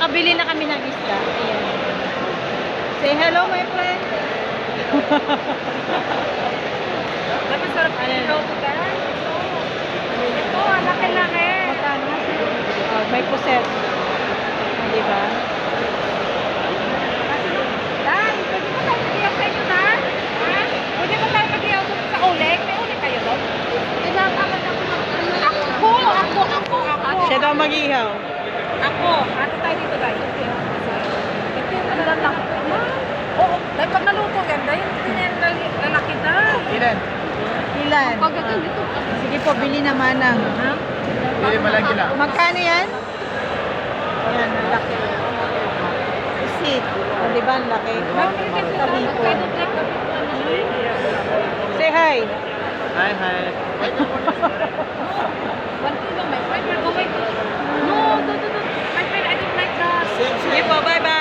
Nakabili na kami ng isda. Ayan. Say hello, my friend. Dapat sarap ang ilaw to guys. Ito, laki-laki. Magkano? Oh, may puset. Di ba? Dan, pwede mo tayo mag-iyaw sa inyo, Dan? Ha? Pwede mo tayo mag-iyaw sa uling? May uling kayo doon? Tinataman ako ng Ako. Siya daw mag-ihaw. Ako. Ato tayo dito, guys. Ito yung nalalaki. Oo, dahil pag naluto yan, dahil hindi yan lalaki na. Ilan? Ilan? Dito. Sige po, bili naman ng... Ha? Bili malaki lang. Magkano yan? Ayan, ang laki. Isit. O, di ba ang laki? Tabipon. Say hi. Hi, hi. 1 kilo, my friend. We're going to... No. My friend, I don't like that. Sige po, bye-bye.